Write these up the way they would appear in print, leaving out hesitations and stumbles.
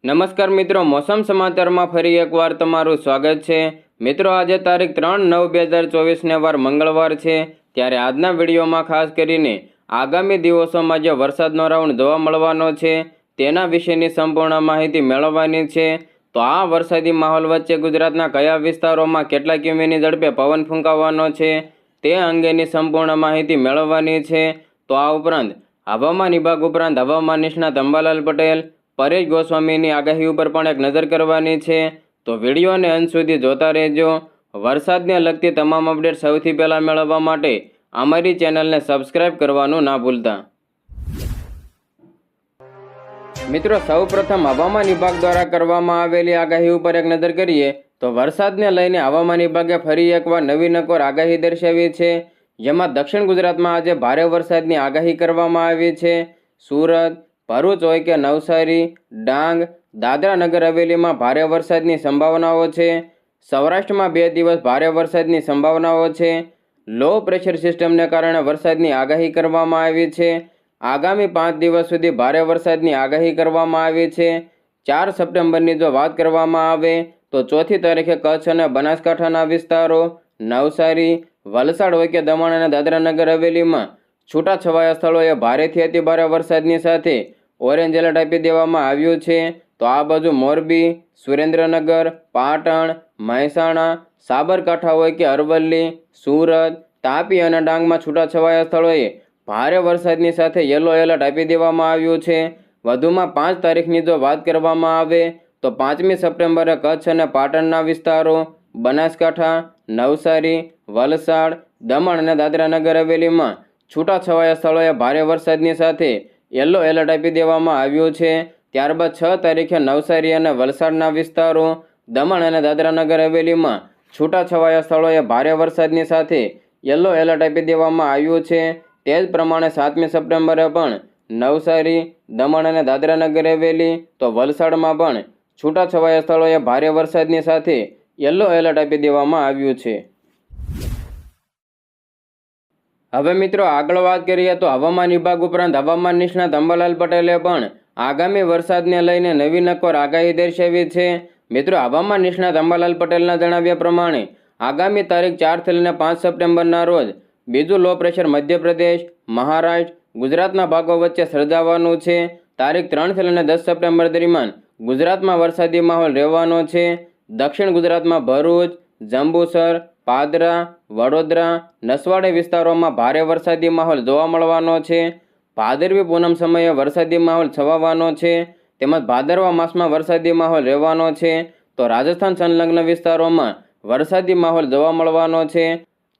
નમસ્કાર મિત્રો, મોસમ સમાચારમાં ફરી એકવાર તમારું સ્વાગત છે। મિત્રો, આજે તારીખ 3/9/2024 ને વાર મંગળવાર છે। ત્યારે આજના વિડીયોમાં ખાસ કરીને આગામી દિવસોમાં જે વરસાદનો રાઉન્ડ જોવા મળવાનો છે તેના વિશેની સંપૂર્ણ માહિતી મેળવવાની છે। તો આ વરસાદી માહોલ વચ્ચે ગુજરાતના કયા વિસ્તારોમાં કેટલા કિમીની ઝડપે પવન ફૂંકાવાનો છે તે અંગેની સંપૂર્ણ માહિતી મેળવવાની છે। તો આ ઉપરાંત હવામાન વિભાગ ઉપરાંત હવામાન નિષ્ણાત અંબાલાલ પટેલ, પરેશ ગોસ્વામીની આગાહી ઉપર પણ એક નજર કરવાની છે। તો વિડીયોને અંત સુધી જોતા રહેજો। વરસાદને લગતી તમામ અપડેટ સૌથી પહેલાં મેળવવા માટે અમારી ચેનલને સબસ્ક્રાઇબ કરવાનું ના ભૂલતા। મિત્રો, સૌપ્રથમ હવામાન વિભાગ દ્વારા કરવામાં આવેલી આગાહી ઉપર એક નજર કરીએ તો વરસાદને લઈને હવામાન વિભાગે ફરી એકવાર નવી નકોર આગાહી દર્શાવી છે, જેમાં દક્ષિણ ગુજરાતમાં આજે ભારે વરસાદની આગાહી કરવામાં આવી છે। સુરત, ભરૂચ હોય કે નવસારી, ડાંગ, દાદરા નગર હવેલીમાં ભારે વરસાદની સંભાવનાઓ છે। સૌરાષ્ટ્રમાં 2 દિવસ ભારે વરસાદની સંભાવનાઓ છે। લો પ્રેશર સિસ્ટમને કારણે વરસાદની આગાહી કરવામાં આવી છે। આગામી 5 દિવસ સુધી ભારે વરસાદની આગાહી કરવામાં આવી છે। 4 સપ્ટેમ્બરની જો વાત કરવામાં આવે તો 4મી તારીખે કચ્છ અને બનાસકાંઠાના વિસ્તારો, નવસારી, વલસાડ હોય કે દમણ અને દાદરા નગર હવેલીમાં છૂટાછવાયા સ્થળોએ ભારેથી અતિભારે વરસાદની સાથે ઓરેન્જ એલર્ટ આપી દેવામાં આવ્યું છે। તો આ બાજુ મોરબી, સુરેન્દ્રનગર, પાટણ, મહેસાણા, સાબરકાંઠા હોય કે અરવલ્લી, સુરત, તાપી અને ડાંગમાં છૂટાછવાયા સ્થળોએ ભારે વરસાદની સાથે યલો એલર્ટ આપી દેવામાં આવ્યું છે। વધુમાં 5 તારીખની જો વાત કરવામાં આવે તો 5મી સપ્ટેમ્બરે કચ્છ અને પાટણના વિસ્તારો, બનાસકાંઠા, નવસારી, વલસાડ, દમણ અને દાદરા નગર હવેલીમાં છૂટાછવાયા સ્થળોએ ભારે વરસાદની સાથે યલો એલર્ટ આપી દેવામાં આવ્યું છે। ત્યારબાદ 6 તારીખે નવસારી અને વલસાડના વિસ્તારો, દમણ અને દાદરા નગર હવેલીમાં છૂટાછવાયા સ્થળોએ ભારે વરસાદની સાથે યલો એલર્ટ આપી દેવામાં આવ્યું છે। તે જ પ્રમાણે 7મી સપ્ટેમ્બરે પણ નવસારી, દમણ અને દાદરા નગર હવેલી તો વલસાડમાં પણ છૂટાછવાયા સ્થળોએ ભારે વરસાદની સાથે યલો એલર્ટ આપી દેવામાં આવ્યું છે। હવે મિત્રો, આગળ વાત કરીએ તો હવામાન વિભાગ ઉપરાંત હવામાન નિષ્ણાત અંબાલાલ પટેલે પણ આગામી વરસાદને લઈને નવી નકોર આગાહી દર્શાવી છે। મિત્રો, હવામાન નિષ્ણાત અંબાલાલ પટેલના જણાવ્યા પ્રમાણે આગામી તારીખ 4 થી લઈને 5 સપ્ટેમ્બરના રોજ બીજું લો પ્રેશર મધ્યપ્રદેશ, મહારાષ્ટ્ર, ગુજરાતના ભાગો વચ્ચે સર્જાવાનું છે। તારીખ 3 થી લઈને 10 સપ્ટેમ્બર દરમિયાન ગુજરાતમાં વરસાદી માહોલ રહેવાનો છે। દક્ષિણ ગુજરાતમાં ભરૂચ, જંબુસર, પાદરા, વડોદરા, નસવાડી વિસ્તારોમાં ભારે વરસાદી માહોલ જોવા મળવાનો છે। ભાદરવી પૂનમ સમયે વરસાદી માહોલ છવાવાનો છે, તેમજ ભાદરવા માસમાં વરસાદી માહોલ રહેવાનો છે। તો રાજસ્થાન સંલગ્ન વિસ્તારોમાં વરસાદી માહોલ જોવા મળવાનો છે।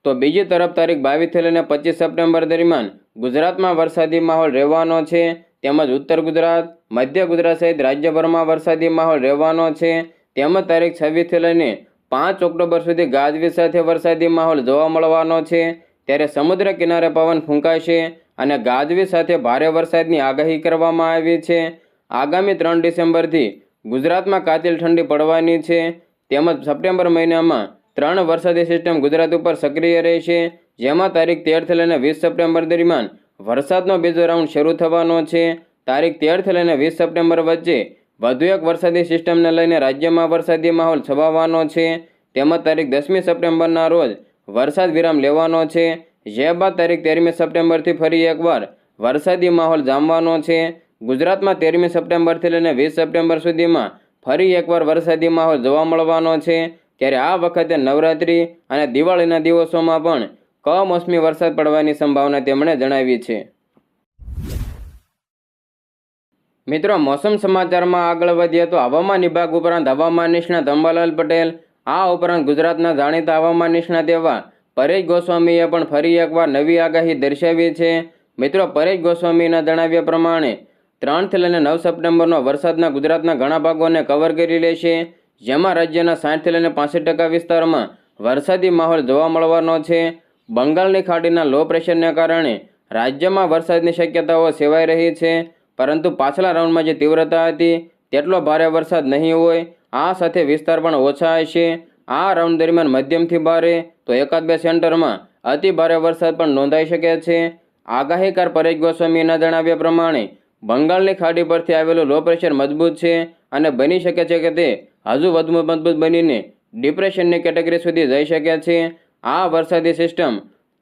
તો બીજી તરફ તારીખ 22 થી લઈને 25 સપ્ટેમ્બર દરમિયાન ગુજરાતમાં વરસાદી માહોલ રહેવાનો છે, તેમજ ઉત્તર ગુજરાત, મધ્ય ગુજરાત સહિત રાજ્યભરમાં વરસાદી માહોલ રહેવાનો છે। તેમજ તારીખ 26 થી લઈને 5 ઓક્ટોબર સુધી ગાજવીજ સાથે વરસાદી માહોલ જોવા મળવાનો છે। ત્યારે સમુદ્ર કિનારે પવન ફૂંકાશે અને ગાજવીજ સાથે ભારે વરસાદની આગાહી કરવામાં આવી છે। આગામી 3 ડિસેમ્બરથી ગુજરાતમાં કાતિલ ઠંડી પડવાની છે, તેમજ સપ્ટેમ્બર મહિનામાં 3 વરસાદી સિસ્ટમ ગુજરાત ઉપર સક્રિય રહેશે, જેમાં તારીખ 13 થી લઈને 20 સપ્ટેમ્બર દરમિયાન વરસાદનો બીજો રાઉન્ડ શરૂ થવાનો છે। તારીખ 13 થી લઈને 20 સપ્ટેમ્બર વચ્ચે વધુ એક વરસાદી સિસ્ટમને લઈને રાજ્યમાં વરસાદી માહોલ છવાવાનો છે, તેમજ તારીખ 10મી સપ્ટેમ્બરના રોજ વરસાદ વિરામ લેવાનો છે, જે બાદ તારીખ 13મી સપ્ટેમ્બરથી ફરી એકવાર વરસાદી માહોલ જામવાનો છે। ગુજરાતમાં 13મી સપ્ટેમ્બરથી લઈને 20 સપ્ટેમ્બર સુધીમાં ફરી એકવાર વરસાદી માહોલ જોવા મળવાનો છે। ત્યારે આ વખતે નવરાત્રિ અને દિવાળીના દિવસોમાં પણ કમોસમી વરસાદ પડવાની સંભાવના તેમણે જણાવી છે। મિત્રો, મોસમ સમાચારમાં આગળ વધીએ તો હવામાન વિભાગ ઉપરાંત હવામાન નિષ્ણાત અંબાલાલ પટેલ, આ ઉપરાંત ગુજરાતના જાણીતા હવામાન નિષ્ણાત એવા પરેશ ગોસ્વામીએ પણ ફરી એકવાર નવી આગાહી દર્શાવી છે। મિત્રો, પરેશ ગોસ્વામીના જણાવ્યા પ્રમાણે 3 થી લઈને 9 સપ્ટેમ્બરનો વરસાદના ગુજરાતના ઘણા ભાગોને કવર કરી લેશે, જેમાં રાજ્યના 60 થી લઈને 65% વિસ્તારમાં વરસાદી માહોલ જોવા મળવાનો છે। બંગાળની ખાડીના લો પ્રેશરને કારણે રાજ્યમાં વરસાદની શક્યતાઓ સેવાઈ રહી છે, પરંતુ પાછલા રાઉન્ડમાં જે તીવ્રતા હતી તેટલો ભારે વરસાદ નહીં હોય। આ સાથે વિસ્તાર પણ ઓછા હશે। આ રાઉન્ડ દરમિયાન મધ્યમથી ભારે તો 1-2 સેન્ટરમાં અતિ ભારે વરસાદ પણ નોંધાઈ શકે છે। આગાહીકાર પરેશ ગોસ્વામીના જણાવ્યા પ્રમાણે બંગાળની ખાડી પરથી આવેલું લો પ્રેશર મજબૂત છે અને બની શકે છે કે તે હજુ વધુ મજબૂત બનીને ડિપ્રેશનની કેટેગરી સુધી જઈ શકે છે. આ વરસાદી સિસ્ટમ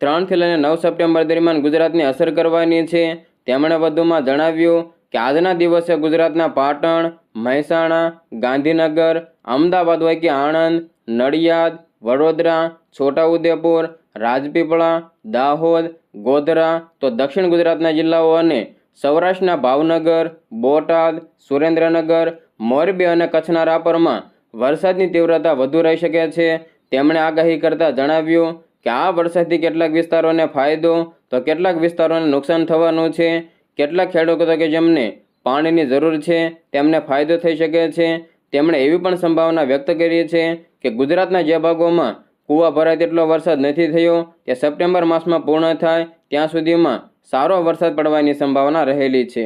3 થી લઈને 9 સપ્ટેમ્બર દરમિયાન ગુજરાતને અસર કરવાની છે. તેમણે વધુમાં જણાવ્યું કે આજના દિવસે ગુજરાતના પાટણ, મહેસાણા, ગાંધીનગર, અમદાવાદ હોય કે આણંદ, નડિયાદ, વડોદરા, છોટાઉદેપુર, રાજપીપળા, દાહોદ, ગોધરા તો દક્ષિણ ગુજરાતના જિલ્લાઓ અને સૌરાષ્ટ્રના ભાવનગર, બોટાદ, સુરેન્દ્રનગર, મોરબી અને કચ્છના રાપરમાં વરસાદની તીવ્રતા વધુ રહી શકે છે. તેમણે આગાહી કરતા જણાવ્યું કે આ વરસાદથી કેટલાક વિસ્તારોને ફાયદો તો કેટલાક વિસ્તારોને નુકસાન થવાનું છે. કેટલાક ખેડૂતો કે જેમને પાણીની જરૂર છે તેમને ફાયદો થઈ શકે છે. તેમણે એવી પણ સંભાવના વ્યક્ત કરી છે કે ગુજરાતના જે ભાગોમાં કૂવા ભરાય તેટલો વરસાદ નથી થયો તે સપ્ટેમ્બર માસમાં પૂર્ણ થાય ત્યાં સુધીમાં સારો વરસાદ પડવાની સંભાવના રહેલી છે.